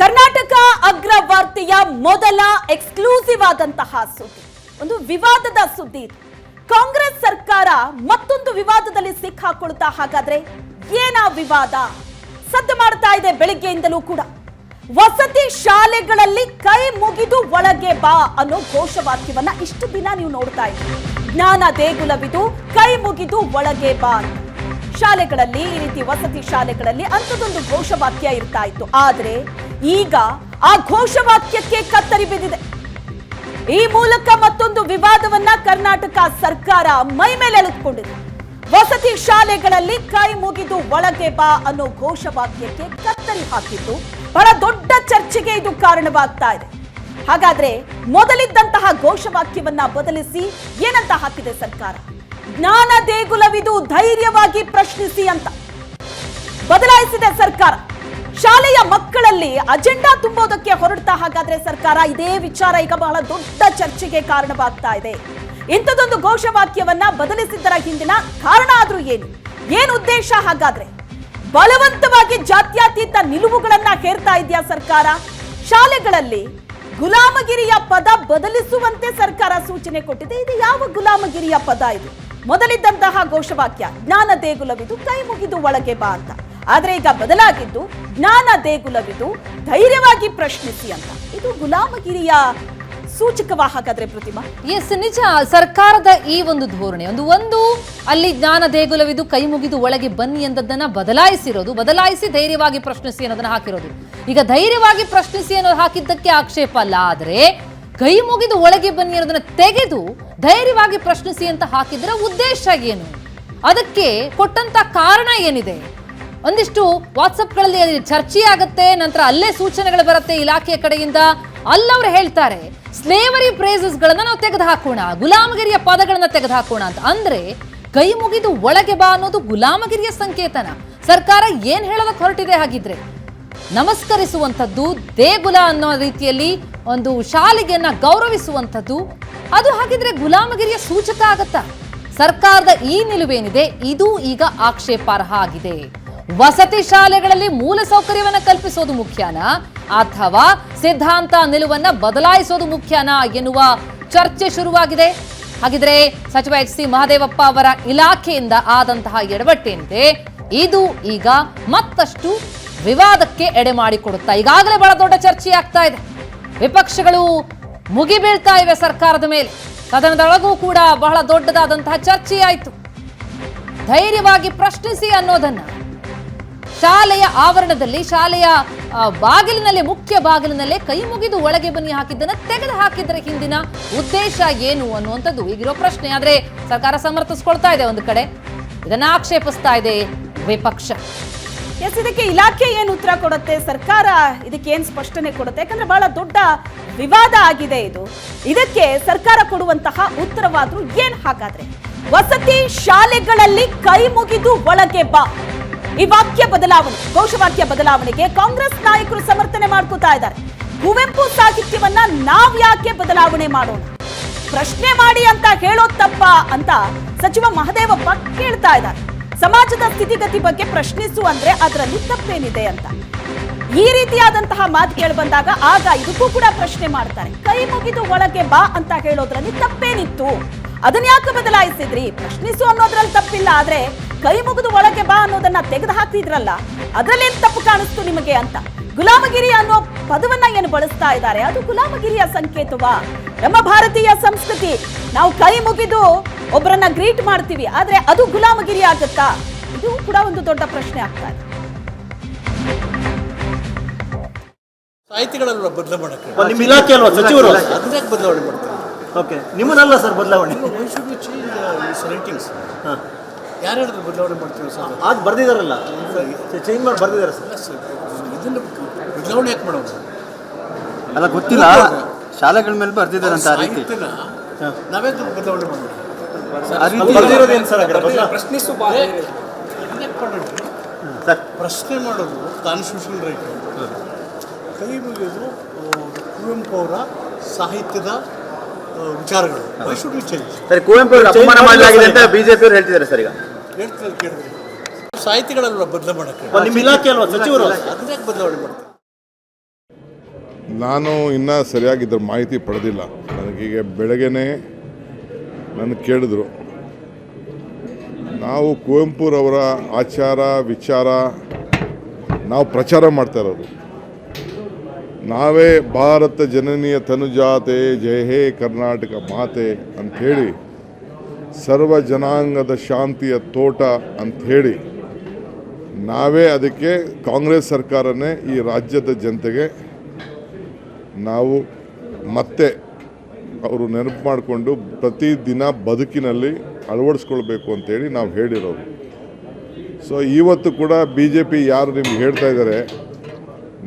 ಕರ್ನಾಟಕ ಅಗ್ರವಾರ್ತೆಯ ಮೊದಲ ಎಕ್ಸ್ಕ್ಲೂಸಿವ್ ಆದಂತಹ ಸುದ್ದಿ, ಒಂದು ವಿವಾದದ ಸುದ್ದಿ. ಕಾಂಗ್ರೆಸ್ ಸರ್ಕಾರ ಮತ್ತೊಂದು ವಿವಾದದಲ್ಲಿ ಸಿಕ್ಕಾಕೊಳ್ತಾ. ಹಾಗಾದ್ರೆ ಏನಾ ವಿವಾದ? ಸದ್ದು ಮಾಡ್ತಾ ಇದೆ ಬೆಳಿಗ್ಗೆಯಿಂದಲೂ ಕೂಡ. ವಸತಿ ಶಾಲೆಗಳಲ್ಲಿ ಕೈ ಮುಗಿದು ಒಳಗೆ ಬಾ ಅನ್ನೋ ಘೋಷವಾಕ್ಯವನ್ನ ಇಷ್ಟು ದಿನ ನೀವು ನೋಡ್ತಾ ಇದ್ದೀರಿ. ಜ್ಞಾನ ದೇಗುಲವಿದು ಕೈ ಮುಗಿದು ಒಳಗೆ ಬಾ ಅಂತ ಶಾಲೆಗಳಲ್ಲಿ, ಈ ರೀತಿ ವಸತಿ ಶಾಲೆಗಳಲ್ಲಿ ಅಂಥದ್ದೊಂದು ಘೋಷವಾಕ್ಯ ಇರ್ತಾ ಇತ್ತು. ಆದ್ರೆ ಈಗ ಆ ಘೋಷವಾಕ್ಯಕ್ಕೆ ಕತ್ತರಿ ಬಿದ್ದಿದೆ. ಈ ಮೂಲಕ ಮತ್ತೊಂದು ವಿವಾದವನ್ನ ಕರ್ನಾಟಕ ಸರ್ಕಾರ ಮೈ ಮೇಲೆ ಎಳೆದುಕೊಂಡಿದೆ. ವಸತಿ ಶಾಲೆಗಳಲ್ಲಿ ಕೈ ಮುಗಿದು ಒಳಗೆ ಬಾ ಅನ್ನೋ ಘೋಷವಾಕ್ಯಕ್ಕೆ ಕತ್ತರಿ ಹಾಕಿದ್ದು ಬಹಳ ದೊಡ್ಡ ಚರ್ಚೆಗೆ ಇದು ಕಾರಣವಾಗ್ತಾ ಇದೆ. ಹಾಗಾದ್ರೆ ಮೊದಲಿದ್ದಂತಹ ಘೋಷವಾಕ್ಯವನ್ನ ಬದಲಿಸಿ ಏನಂತ ಹಾಕಿದೆ ಸರ್ಕಾರ? ಜ್ಞಾನ ದೇಗುಲವಿದು, ಧೈರ್ಯವಾಗಿ ಪ್ರಶ್ನಿಸಿ ಅಂತ ಬದಲಾಯಿಸಿದೆ ಸರ್ಕಾರ. ಶಾಲೆಯ ಮಕ್ಕಳಲ್ಲಿ ಅಜೆಂಡಾ ತುಂಬೋದಕ್ಕೆ ಹೊರಡ್ತಾ. ಹಾಗಾದ್ರೆ ಸರ್ಕಾರ ಇದೇ ವಿಚಾರ ಈಗ ಬಹಳ ದೊಡ್ಡ ಚರ್ಚೆಗೆ ಕಾರಣವಾಗ್ತಾ ಇದೆ. ಇಂಥದೊಂದು ಘೋಷವಾಕ್ಯವನ್ನ ಬದಲಿಸಿದ್ದರ ಹಿಂದಿನ ಕಾರಣ ಆದ್ರೂ ಏನು ಉದ್ದೇಶ? ಹಾಗಾದ್ರೆ ಬಲವಂತವಾಗಿ ಜಾತ್ಯತೀತ ನಿಲುವುಗಳನ್ನ ಹೇರ್ತಾ ಇದೆಯಾ ಸರ್ಕಾರ? ಶಾಲೆಗಳಲ್ಲಿ ಗುಲಾಮಗಿರಿಯ ಪದ ಬದಲಿಸುವಂತೆ ಸರ್ಕಾರ ಸೂಚನೆ ಕೊಟ್ಟಿದೆ. ಇದು ಯಾವ ಗುಲಾಮಗಿರಿಯ ಪದ? ಇದು ಮೊದಲಿದ್ದಂತಹ ಘೋಷವಾಕ್ಯ ಜ್ಞಾನ ದೇಗುಲವಿದು ಕೈ ಮುಗಿದು ಒಳಗೆ ಬಾ ಅಂತ. ಆದ್ರೆ ಈಗ ಬದಲಾಗಿದ್ದು ಜ್ಞಾನ ದೇಗುಲವಿದು ಧೈರ್ಯವಾಗಿ ಪ್ರಶ್ನಿಸಿ ಅಂತ. ಇದು ಗುಲಾಮಗಿರಿಯ ಸೂಚಕವಾ ಹಾಗಾದ್ರೆ ಪ್ರತಿಮಾ? ಎಸ್, ನಿಜ. ಸರ್ಕಾರದ ಈ ಒಂದು ಧೋರಣೆ ಒಂದು ಅಲ್ಲಿ ಜ್ಞಾನ ದೇಗುಲವಿದು ಕೈ ಮುಗಿದು ಒಳಗೆ ಬನ್ನಿ ಎಂದದ್ದನ್ನ ಬದಲಾಯಿಸಿ ಧೈರ್ಯವಾಗಿ ಪ್ರಶ್ನಿಸಿ ಅನ್ನೋದನ್ನ ಹಾಕಿರೋದು. ಈಗ ಧೈರ್ಯವಾಗಿ ಪ್ರಶ್ನಿಸಿ ಅನ್ನೋದು ಹಾಕಿದ್ದಕ್ಕೆ ಆಕ್ಷೇಪ ಅಲ್ಲ, ಆದ್ರೆ ಕೈ ಮುಗಿದು ಒಳಗೆ ಬನ್ನಿ ಅನ್ನೋದನ್ನ ತೆಗೆದು ಧೈರ್ಯವಾಗಿ ಪ್ರಶ್ನಿಸಿ ಅಂತ ಹಾಕಿದ್ರ ಉದ್ದೇಶ ಏನು? ಅದಕ್ಕೆ ಕೊಟ್ಟಂತ ಕಾರಣ ಏನಿದೆ? ಒಂದಿಷ್ಟು ವಾಟ್ಸಪ್ಗಳಲ್ಲಿ ಚರ್ಚೆ ಆಗತ್ತೆ, ನಂತರ ಅಲ್ಲೇ ಸೂಚನೆಗಳು ಬರುತ್ತೆ ಇಲಾಖೆಯ ಕಡೆಯಿಂದ. ಅಲ್ಲವ್ರು ಹೇಳ್ತಾರೆ ಸ್ಲೇವರಿ ಫ್ರೇಸಸ್ ಗಳನ್ನ ನಾವು ತೆಗೆದು ಹಾಕೋಣ, ಗುಲಾಮಗಿರಿಯ ಪದಗಳನ್ನ ತೆಗೆದು ಹಾಕೋಣ ಅಂತ. ಅಂದ್ರೆ ಕೈ ಮುಗಿದು ಒಳಗೆ ಬಾ ಅನ್ನೋದು ಗುಲಾಮಗಿರಿಯ ಸಂಕೇತನ. ಸರ್ಕಾರ ಏನ್ ಹೇಳೋದಕ್ಕೆ ಹೊರಟಿದೆ? ಹಾಗಿದ್ರೆ ನಮಸ್ಕರಿಸುವಂಥದ್ದು, ದೇಗುಲ ಅನ್ನೋ ರೀತಿಯಲ್ಲಿ ಒಂದು ಶಾಲೆಗೆಯನ್ನ ಗೌರವಿಸುವಂಥದ್ದು, ಅದು ಹಾಗಿದ್ರೆ ಗುಲಾಮಗಿರಿಯ ಸೂಚಕ ಆಗತ್ತಾ? ಸರ್ಕಾರದ ಈ ನಿಲುವೇನಿದೆ ಇದು ಈಗ ಆಕ್ಷೇಪಾರ್ಹ ಆಗಿದೆ. ವಸತಿ ಶಾಲೆಗಳಲ್ಲಿ ಮೂಲ ಸೌಕರ್ಯವನ್ನ ಕಲ್ಪಿಸೋದು ಮುಖ್ಯನಾ ಅಥವಾ ಸಿದ್ಧಾಂತ ನಿಲುವನ್ನ ಬದಲಾಯಿಸೋದು ಮುಖ್ಯನಾ ಎನ್ನುವ ಚರ್ಚೆ ಶುರುವಾಗಿದೆ. ಹಾಗಿದ್ರೆ ಸಚಿವ ಎಚ್ ಸಿ ಮಹದೇವಪ್ಪ ಅವರ ಇಲಾಖೆಯಿಂದ ಆದಂತಹ ಎಡವಟ್ಟೇನಿದೆ ಇದು ಈಗ ಮತ್ತಷ್ಟು ವಿವಾದಕ್ಕೆ ಎಡೆ ಮಾಡಿಕೊಡುತ್ತಾ. ಈಗಾಗಲೇ ಬಹಳ ದೊಡ್ಡ ಚರ್ಚೆ ಆಗ್ತಾ ಇದೆ. ವಿಪಕ್ಷಗಳು ಮುಗಿಬೀಳ್ತಾ ಇವೆ ಸರ್ಕಾರದ ಮೇಲೆ. ಸದನದೊಳಗೂ ಕೂಡ ಬಹಳ ದೊಡ್ಡದಾದಂತಹ ಚರ್ಚೆ ಆಯಿತು. ಧೈರ್ಯವಾಗಿ ಪ್ರಶ್ನಿಸಿ ಅನ್ನೋದನ್ನ ಶಾಲೆಯ ಆವರಣದಲ್ಲಿ, ಶಾಲೆಯ ಬಾಗಿಲಿನಲ್ಲೇ, ಮುಖ್ಯ ಬಾಗಿಲಿನಲ್ಲೇ ಕೈ ಮುಗಿದು ಒಳಗೆ ಬನ್ನಿ ಹಾಕಿದ್ದನ್ನ ತೆಗೆದು ಹಾಕಿದ್ದರ ಹಿಂದಿನ ಉದ್ದೇಶ ಏನು ಅನ್ನುವಂಥದ್ದು ಈಗಿರೋ ಪ್ರಶ್ನೆ. ಆದ್ರೆ ಸರ್ಕಾರ ಸಮರ್ಥಿಸ್ಕೊಳ್ತಾ ಇದೆ ಒಂದು ಕಡೆ, ಇದನ್ನ ಆಕ್ಷೇಪಿಸ್ತಾ ಇದೆ ವಿಪಕ್ಷ. ಎಸ್, ಇದಕ್ಕೆ ಇಲಾಖೆ ಏನು ಉತ್ತರ ಕೊಡುತ್ತೆ? ಸರ್ಕಾರ ಇದಕ್ಕೆ ಏನ್ ಸ್ಪಷ್ಟನೆ ಕೊಡುತ್ತೆ? ಯಾಕಂದ್ರೆ ಬಹಳ ದೊಡ್ಡ ವಿವಾದ ಆಗಿದೆ ಇದು. ಇದಕ್ಕೆ ಸರ್ಕಾರ ಕೊಡುವಂತಹ ಉತ್ತರವಾದ್ರೂ ಏನ್ ಹಾಗಾದ್ರೆ? ವಸತಿ ಶಾಲೆಗಳಲ್ಲಿ ಕೈ ಮುಗಿದು ಒಳಗೆ ಬಾ, ಈ ವಾಕ್ಯ ಬದಲಾವಣೆ, ಘೋಷವಾಕ್ಯ ಬದಲಾವಣೆಗೆ ಕಾಂಗ್ರೆಸ್ ನಾಯಕರು ಸಮರ್ಥನೆ ಮಾಡ್ಕೋತಾ ಇದ್ದಾರೆ. ಕುವೆಂಪು ಸಾಹಿತ್ಯವನ್ನ ನಾವ್ ಯಾಕೆ ಬದಲಾವಣೆ ಮಾಡೋಣ? ಪ್ರಶ್ನೆ ಮಾಡಿ ಅಂತ ಹೇಳೋದ್ ತಪ್ಪ ಅಂತ ಸಚಿವ ಮಹದೇವಪ್ಪ ಕೇಳ್ತಾ ಇದ್ದಾರೆ. ಸಮಾಜದ ಸ್ಥಿತಿಗತಿ ಬಗ್ಗೆ ಪ್ರಶ್ನಿಸು ಅಂದ್ರೆ ಅದರಲ್ಲಿ ತಪ್ಪೇನಿದೆ ಅಂತ. ಈ ರೀತಿಯಾದಂತಹ ಮಾತು ಕೇಳಿ ಬಂದಾಗ ಆಗ ಇದಕ್ಕೂ ಕೂಡ ಪ್ರಶ್ನೆ ಮಾಡ್ತಾರೆ. ಕೈ ಮುಗಿದು ಒಳಗೆ ಬಾ ಅಂತ ಹೇಳೋದ್ರಲ್ಲಿ ತಪ್ಪೇನಿತ್ತು? ಅದನ್ನ ಯಾಕೆ ಬದಲಾಯಿಸಿದ್ರಿ? ಪ್ರಶ್ನಿಸು ಅನ್ನೋದ್ರಲ್ಲಿ ತಪ್ಪಿಲ್ಲ, ಆದ್ರೆ ಕೈ ಮುಗಿದು ಒಳಗೆ ಬಾ ಅನ್ನೋದನ್ನ ತೆಗೆದು ಹಾಕಿದ್ರಲ್ಲ, ಅದ್ರಲ್ಲೇನ್ ತಪ್ಪು ಕಾಣಿಸ್ತು ನಿಮಗೆ ಅಂತ. ಗುಲಾಮಗಿರಿ ಅನ್ನೋ ಪದವನ್ನ ಏನು ಬಳಸ್ತಾ ಇದ್ದಾರೆ, ಅದು ಗುಲಾಮಗಿರಿಯ ಸಂಕೇತವಾ? ನಮ್ಮ ಭಾರತೀಯ ಸಂಸ್ಕೃತಿ, ನಾವು ಕೈ ಮುಗಿದು ಒಬ್ಬರನ್ನ ಗ್ರೀಟ್ ಮಾಡ್ತೀವಿ, ಆದ್ರೆ ಅದು ಗುಲಾಮಗಿರಿ ಆಗುತ್ತಾ? ಇದು ಕೂಡ ಒಂದು ದೊಡ್ಡ ಪ್ರಶ್ನೆ ಆಗ್ತಾ ಇದೆ. ಸಾಹಿತಿಗಳೆಲ್ಲ ಬದಲಾವಣೆ ಮಾಡಕ್ಕೆ ನಿಮ್ಮ ಇಲಾಖೆ ಅಲ್ವಾ ಸಚಿವರು? ಅದನ್ನೇ ಬದಲಾವಣೆ ಮಾಡ್ತಾರೆ. ಓಕೆ, ನಿಮ್ಮನ್ನಲ್ಲ ಸರ್ ಬದಲಾವಣೆ. ಹಾಂ, ಯಾರು ಹೇಳಿದ್ರು ಬದಲಾವಣೆ ಮಾಡ್ತೀವಿ ಸರ್? ಅದು ಬರ್ದಿದಾರಲ್ಲ, ಚೇಂಜ್ ಮಾಡಿ ಬರ್ದಿದ್ದಾರೆ ಸರ್. ಇದನ್ನು ಬದಲಾವಣೆ ಯಾಕೆ ಮಾಡೋದು? ಅಲ್ಲ ಗೊತ್ತಿಲ್ಲ, ಶಾಲೆಗಳ ಮೇಲೆ ಬರ್ದಿದ್ದಾರೆ ಅಂತ. ಆ ರೀತಿ ನಾವೇ ಬದಲಾವಣೆ ಮಾಡೋದು. ಆ ರೀತಿ ಬರ್ದಿರೋದೇನು ಸರ್? ಪ್ರಶ್ನಿಸು ಸರ್, ಪ್ರಶ್ನೆ ಮಾಡೋದು ಕಾನ್ಸ್ಟಿಟ್ಯೂಷನ್ ರೈಟ್. ಕೈ ಮುಗಿಯೋದು ಕುವೆಂಪು ಅವರ ಸಾಹಿತ್ಯದ ವಿಚಾರಗಳು. Why should we change? ಸರಿ, ಕುವೆಂಪು ಅವರು ಅಪಮಾನ ಮಾಡಲಾಗಿದೆ ಅಂತ ಬಿಜೆಪಿ ಅವರು ಹೇಳ್ತಿದ್ದಾರೆ ಸರ್. ಈಗ ಹೇಳ್ತಾರೆ, ಕೇಳಿದ್ರಿ? ಸಾಹಿತಿಗಳೆಲ್ಲ ಬದಲಾವಣೆ ಮಾಡಕ್ಕೆ ನಿಮ್ಮ ಇಲಾಖೆ ಅಲ್ವಾ ಸಚಿವರು? ಅದನ್ನೇ ಬದಲಾವಣೆ ಮಾಡ್ತಾರೆ. ನಾನು ಇನ್ನೂ ಸರಿಯಾಗಿ ಇದ್ರ ಮಾಹಿತಿ ಪಡೆದಿಲ್ಲ. ನನಗೀಗ ಬೆಳಗ್ಗೆನೇ ನನ್ನ ಕೇಳಿದ್ರು. ನಾವು ಕುವೆಂಪುರವರ ಆಚಾರ ವಿಚಾರ ನಾವು ಪ್ರಚಾರ ಮಾಡ್ತಾ ಇರೋದು. ನಾವೇ ಭಾರತ ಜನನಿಯ ತನುಜಾತೆ ಜಯ ಹೇ ಕರ್ನಾಟಕ ಮಾತೆ ಅಂಥೇಳಿ, ಸರ್ವ ಜನಾಂಗದ ಶಾಂತಿಯ ತೋಟ ಅಂಥೇಳಿ ನಾವೇ ಅದಕ್ಕೆ ಕಾಂಗ್ರೆಸ್ ಸರ್ಕಾರನೇ ಈ ರಾಜ್ಯದ ಜನತೆಗೆ ನಾವು ಮತ್ತೆ ಅವರು ನೆನಪು ಮಾಡಿಕೊಂಡು ಪ್ರತಿದಿನ ಬದುಕಿನಲ್ಲಿ ಅಳವಡಿಸ್ಕೊಳ್ಬೇಕು ಅಂತೇಳಿ ನಾವು ಹೇಳಿರೋದು. ಸೊ ಇವತ್ತು ಕೂಡ BJP ಯಾರು ನಿಮ್ಗೆ ಹೇಳ್ತಾ ಇದ್ದಾರೆ,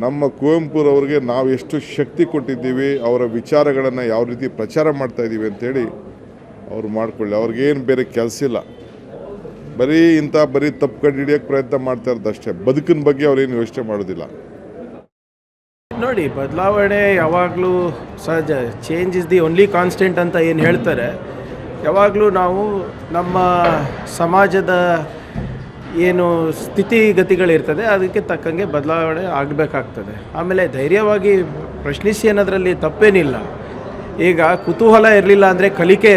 ನಮ್ಮ ಕುವೆಂಪುರವ್ರಿಗೆ ನಾವು ಎಷ್ಟು ಶಕ್ತಿ ಕೊಟ್ಟಿದ್ದೀವಿ, ಅವರ ವಿಚಾರಗಳನ್ನು ಯಾವ ರೀತಿ ಪ್ರಚಾರ ಮಾಡ್ತಾಯಿದ್ದೀವಿ ಅಂಥೇಳಿ ಅವ್ರು ಮಾಡ್ಕೊಳ್ಳಿ. ಅವ್ರಿಗೇನು ಬೇರೆ ಕೆಲಸ ಇಲ್ಲ, ಬರೀ ತಪ್ಪು ಕಂಡು ಹಿಡಿಯೋಕ್ಕೆ ಪ್ರಯತ್ನ ಮಾಡ್ತಾ ಇರೋದಷ್ಟೇ. ಬದುಕಿನ ಬಗ್ಗೆ ಅವ್ರೇನು ಯೋಚನೆ ಮಾಡೋದಿಲ್ಲ. ನೋಡಿ, ಬದಲಾವಣೆ ಯಾವಾಗಲೂ ಸಹಜ. Change is the only constant ಅಂತ ಏನು ಹೇಳ್ತಾರೆ. ಯಾವಾಗಲೂ ನಾವು ನಮ್ಮ ಸಮಾಜದ ಏನು ಸ್ಥಿತಿಗತಿಗಳಿರ್ತದೆ ಅದಕ್ಕೆ ತಕ್ಕಂಗೆ ಬದಲಾವಣೆ ಆಗಬೇಕಾಗ್ತದೆ. ಆಮೇಲೆ ಧೈರ್ಯವಾಗಿ ಪ್ರಶ್ನಿಸಿ ಅನ್ನೋದರಲ್ಲಿ ತಪ್ಪೇನಿಲ್ಲ. ಈಗ ಕುತೂಹಲ ಇರಲಿಲ್ಲ ಅಂದರೆ ಕಲಿಕೆ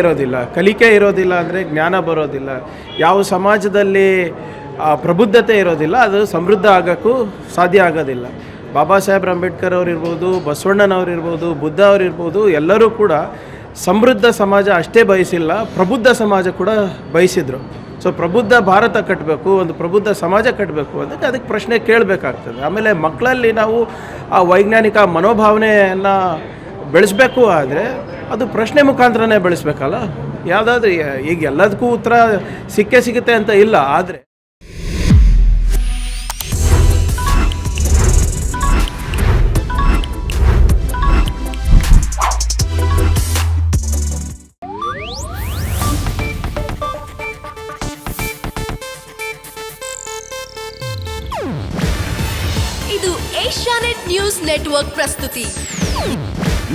ಇರೋದಿಲ್ಲ ಅಂದರೆ ಜ್ಞಾನ ಬರೋದಿಲ್ಲ. ಯಾವ ಸಮಾಜದಲ್ಲಿ ಪ್ರಬುದ್ಧತೆ ಇರೋದಿಲ್ಲ ಅದು ಸಮೃದ್ಧ ಆಗೋಕ್ಕೂ ಸಾಧ್ಯ ಆಗೋದಿಲ್ಲ. ಬಾಬಾ ಸಾಹೇಬ್ ಅಂಬೇಡ್ಕರ್ ಅವರಿರ್ಬೋದು, ಬಸವಣ್ಣನವರಿರ್ಬೋದು, ಬುದ್ಧ ಅವರಿರ್ಬೋದು, ಎಲ್ಲರೂ ಕೂಡ ಸಮೃದ್ಧ ಸಮಾಜ ಅಷ್ಟೇ ಬಯಸಿಲ್ಲ, ಪ್ರಬುದ್ಧ ಸಮಾಜ ಕೂಡ ಬಯಸಿದ್ರು. ಸೊ ಪ್ರಬುದ್ಧ ಭಾರತ ಕಟ್ಟಬೇಕು, ಒಂದು ಪ್ರಬುದ್ಧ ಸಮಾಜ ಕಟ್ಟಬೇಕು ಅದಕ್ಕೆ ಪ್ರಶ್ನೆ ಕೇಳಬೇಕಾಗ್ತದೆ. ಆಮೇಲೆ ಮಕ್ಕಳಲ್ಲಿ ನಾವು ಆ ವೈಜ್ಞಾನಿಕ ಮನೋಭಾವನೆಯನ್ನು ಬೆಳೆಸಬೇಕು ಆದರೆ ಅದು ಪ್ರಶ್ನೆ ಮುಖಾಂತರನೇ ಬೆಳೆಸ್ಬೇಕಲ್ಲ. ಯಾವುದಾದ್ರೂ ಈಗ ಎಲ್ಲದಕ್ಕೂ ಉತ್ತರ ಸಿಗುತ್ತೆ ಅಂತ ಇಲ್ಲ. ಆದರೆ ಇದು ಏಷ್ಯಾನೆಟ್ ನ್ಯೂಸ್ ನೆಟ್ವರ್ಕ್ ಪ್ರಸ್ತುತಿ.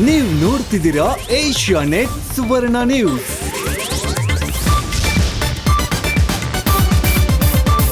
ನೀವು ನೋಡ್ತಿದ್ದೀರಾ ಏಷ್ಯಾನೆಟ್ ಸುವರ್ಣ ನ್ಯೂಸ್.